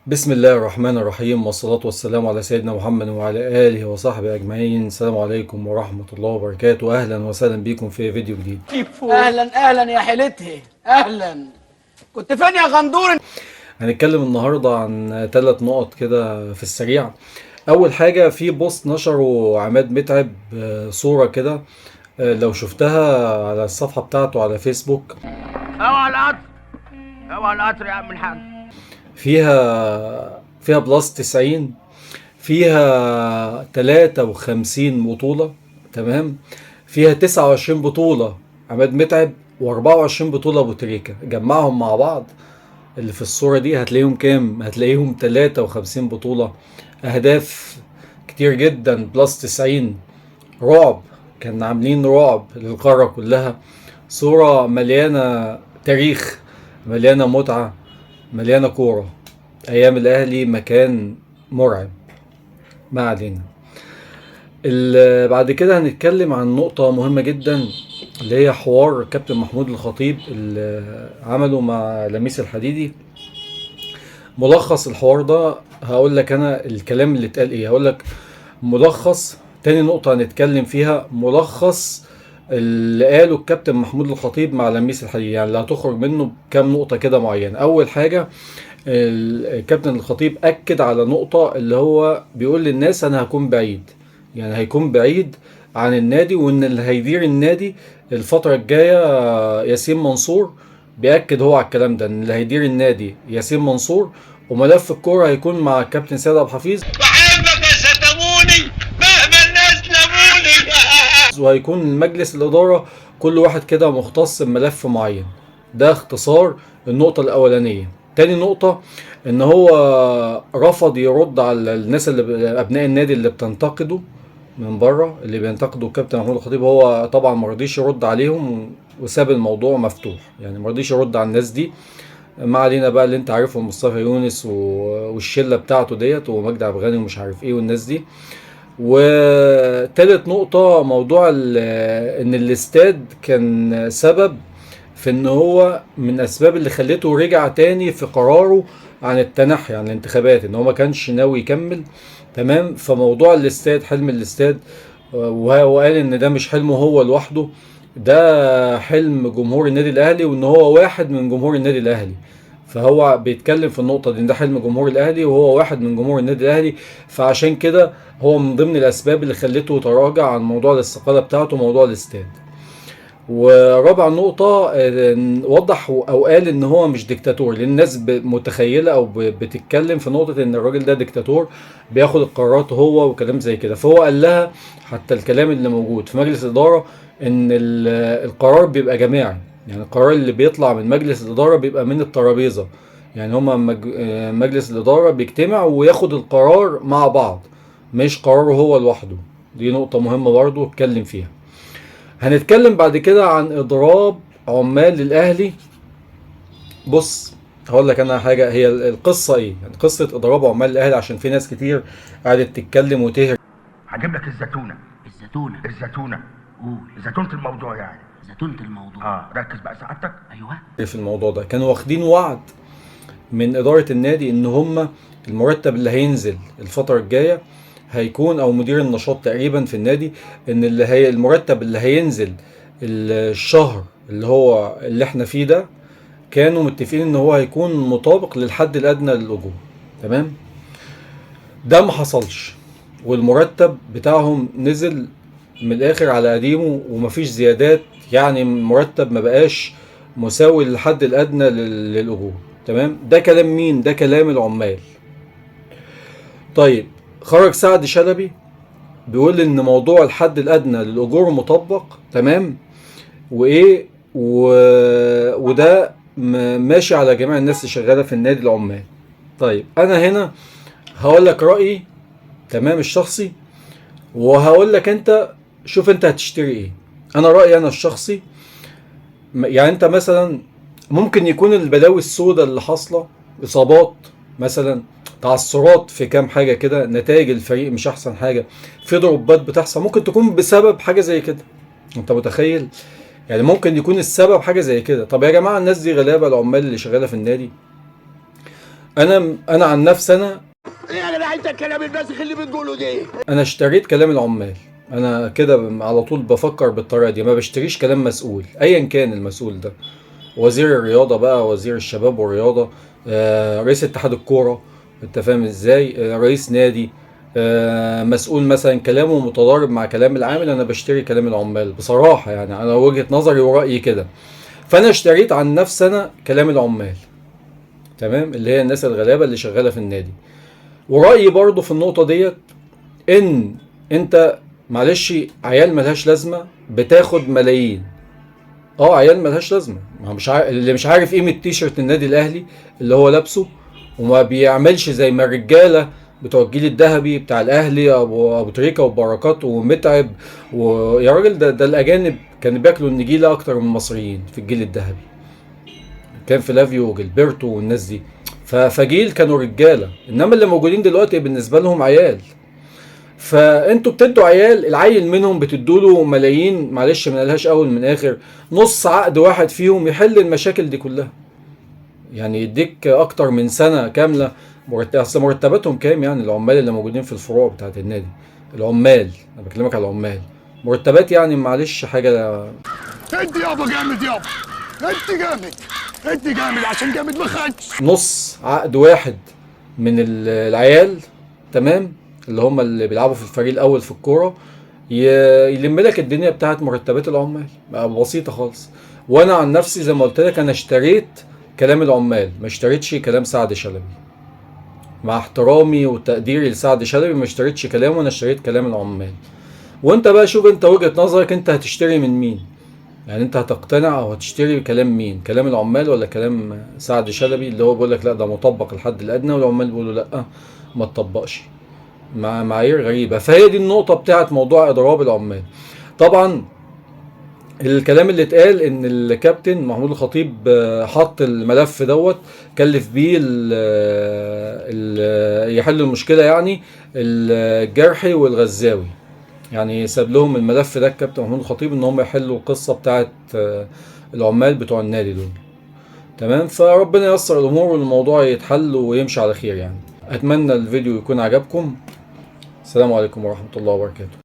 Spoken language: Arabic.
بسم الله الرحمن الرحيم، والصلاة والسلام على سيدنا محمد وعلى آله وصحبه أجمعين. السلام عليكم ورحمة الله وبركاته. أهلا وسهلا بكم في فيديو جديد. اهلا اهلا يا حيلته، اهلا. كنت فين يا غندور؟ هنتكلم النهاردة عن 3 نقط كده في السريع. أول حاجة، في بوست نشره عماد متعب، صورة كده، لو شفتها على الصفحة بتاعته على فيسبوك. اوعى القطر، اوعى القطر يا عم الحاج. فيها بلس 90، فيها 53 بطولة، تمام. فيها 29 بطولة عماد متعب و24 بطولة أبو تريكة، جمعهم مع بعض اللي في الصورة دي هتلاقيهم كام؟ هتلاقيهم 53 بطولة. أهداف كتير جدا، بلس 90، رعب. كان عاملين رعب للقارة كلها. صورة مليانة تاريخ، مليانة متعة، مليانة كورة. أيام الأهلي مكان مرعب. ما علينا. بعد كده هنتكلم عن نقطة مهمة جدا، اللي هي حوار كابتن محمود الخطيب اللي عمله مع لميس الحديدي. ملخص الحوار ده هقول لك انا الكلام اللي اتقال ايه. هقول لك ملخص. تاني نقطة هنتكلم فيها ملخص اللي قاله الكابتن محمود الخطيب مع لميس الحديدي، يعني اللي هتخرج منه بكام نقطة كده معينة. أول حاجة، الكابتن الخطيب أكد على نقطة، اللي هو بيقول للناس أنا هكون بعيد، يعني هيكون بعيد عن النادي، وإن اللي هيدير النادي الفترة الجاية ياسين منصور. بيأكد هو على الكلام ده، إن اللي هيدير النادي ياسين منصور، وملف الكورة هيكون مع الكابتن سيد عبد الحفيظ. بحبك يا ستموني مهما الناس لموني. وهيكون مجلس الإدارة كل واحد كده مختص بملف معين. ده اختصار النقطة الأولانية. تاني نقطة، إن هو رفض يرد على الناس اللي أبناء النادي اللي بتنتقده من بره، اللي بينتقدوا الكابتن محمود الخطيب. هو طبعا ما رضيش يرد عليهم وساب الموضوع مفتوح، يعني ما رضيش يرد على الناس دي. ما علينا بقى، اللي انت عارفهم مصطفى يونس والشله بتاعته ديت، ومجدي عبد الغني ومش عارف ايه والناس دي. وتالت نقطة، موضوع ان الاستاد كان سبب في ان هو من اسباب اللي خلته رجع تاني في قراره عن التنحي عن الانتخابات، ان هو ما كانش ناوي يكمل. تمام. فموضوع الاستاد، حلم الاستاد، وقال ان ده مش حلمه هو لوحده، ده حلم جمهور النادي الاهلي، وان هو واحد من جمهور النادي الاهلي. فهو بيتكلم في النقطة دي، ان ده حلم جمهور الاهلي وهو واحد من جمهور النادي الاهلي. فعشان كده هو من ضمن الاسباب اللي خلته يتراجع عن موضوع الاستقالة بتاعته، موضوع الاستاد. ورابع نقطة، وضح أو قال إن هو مش ديكتاتور، لأن الناس متخيلة أو بتتكلم في نقطة إن الراجل ده ديكتاتور بياخد القرارات هو وكلام زي كده. فهو قال لها حتى الكلام اللي موجود في مجلس الإدارة إن القرار بيبقى جماعي، يعني القرار اللي بيطلع من مجلس الإدارة بيبقى من الترابيزة. يعني هما مجلس الإدارة بيجتمع وياخد القرار مع بعض، مش قراره هو لوحده. دي نقطة مهمة برضو اتكلم فيها. هنتكلم بعد كده عن اضراب عمال الاهلي. بص، هقول لك انا حاجه، هي القصه ايه، يعني قصه اضراب عمال الاهلي، عشان في ناس كتير قعدت تتكلم وتهري هجيب لك الزتونه. الزتونة قول. زتونه الموضوع يعني. زتونة الموضوع. ركز بقى سعادتك. أيوه. في الموضوع ده. كانوا واخدين وعد من اداره النادي ان هم المرتب اللي هينزل الفتره الجايه هيكون، او مدير النشاط تقريبا في النادي، ان اللي هي المرتب اللي هينزل الشهر اللي احنا فيه ده، كانوا متفقين ان هو هيكون مطابق للحد الادنى للاجور. تمام. ده ما حصلش، والمرتب بتاعهم نزل من الاخر على قديمه ومفيش زيادات، يعني مرتب ما بقاش مساوي للحد الادنى للاجور. تمام. ده كلام مين؟ ده كلام العمال. طيب، خرج سعد شلبي بيقول ان موضوع الحد الادنى للاجور مطبق، تمام، وايه وده ماشي على جميع الناس اللي شغاله في النادي العمال. طيب، انا هنا هقول لك رايي، تمام، الشخصي، وهقول لك انت شوف انت هتشتري ايه. انا رايي انا الشخصي، يعني انت مثلا ممكن يكون البلاوي السوداء اللي حاصله، اصابات مثلا، تعثرات في كام حاجه كده، نتائج الفريق مش احسن حاجه، في ضربات بتحصل، ممكن تكون بسبب حاجه زي كده. انت متخيل؟ يعني ممكن يكون السبب حاجه زي كده. طب يا جماعه، الناس دي غلابه، العمال اللي شغاله في النادي انا عن نفسي انا يا جدع انت الكلام الباسخ اللي بتقوله ده. انا اشتريت كلام العمال. انا كده على طول بفكر بالطريقه دي، ما بشتريش كلام مسؤول ايا كان المسؤول ده، وزير الرياضه بقى، وزير الشباب والرياضه، رئيس اتحاد الكوره، انت فاهم ازاي، رئيس نادي، مسؤول مثلا كلامه متضارب مع كلام العامل. انا بشتري كلام العمال بصراحه، يعني انا وجهه نظري ورأيي كده. فانا اشتريت عن نفسي انا كلام العمال، تمام، اللي هي الناس الغلابه اللي شغاله في النادي. ورأيي برضو في النقطه ديت ان انت معلش عيال ملهاش لازمه بتاخد ملايين. عيال ملهاش لازمه، ما هو اللي مش عارف قيمه تيشرت النادي الاهلي اللي هو لابسه، وما بيعملش زي ما الرجاله بتوع الجيل الذهبي بتاع الاهلي، ابو تريكه وبركات ومتعب، ويا راجل ده الاجانب كانوا بياكلوا النجيله اكتر من المصريين في الجيل الذهبي. كان فلافيو وجilberto والناس دي، فجيل كانوا رجاله، انما اللي موجودين دلوقتي بالنسبه لهم عيال. فانتوا بتدوا عيال، العيل منهم بتدوا له ملايين، معلش ما لهاش اول من اخر. نص عقد واحد فيهم يحل المشاكل دي كلها، يعني يديك اكتر من سنه كامله. اصل مرتباتهم كام يعني العمال اللي موجودين في الفروع بتاعت النادي؟ العمال، انا بكلمك على العمال، مرتبات يعني معلش حاجه. انت يابا جامد يابا، انت جامد، انت جامد عشان جامد ما خدش. نص عقد واحد من العيال، تمام، اللي هم اللي بيلعبوا في الفريق الاول في الكوره، يلم لك الدنيا بتاعت مرتبات العمال بقى بسيطه خالص. وانا عن نفسي زي ما قلت لك انا اشتريت كلام العمال، ما اشتريتش كلام سعد شلبي. مع احترامي وتقديري لسعد شلبي ما اشتريتش كلامه، انا اشتريت كلام العمال. وانت بقى شوف انت وجهة نظرك، انت هتشتري من مين؟ يعني انت هتقتنع او هتشتري كلام مين؟ كلام العمال ولا كلام سعد شلبي اللي هو بيقول لك لا ده مطبق الحد الادنى، والعمال بيقولوا لا ما تطبقش؟ مع معايير غريبه. فهي دي النقطه بتاعت موضوع اضراب العمال. طبعا الكلام اللي اتقال ان الكابتن محمود الخطيب حط الملف دوت، كلف بيه يحل المشكله، يعني الجرحي والغزاوي، يعني ساب لهم الملف ده الكابتن محمود الخطيب ان هم يحلوا القصه بتاعت العمال بتوع النادي دول، تمام. فربنا ييسر الامور والموضوع يتحل ويمشي على خير يعني. اتمنى الفيديو يكون عجبكم. السلام عليكم ورحمه الله وبركاته.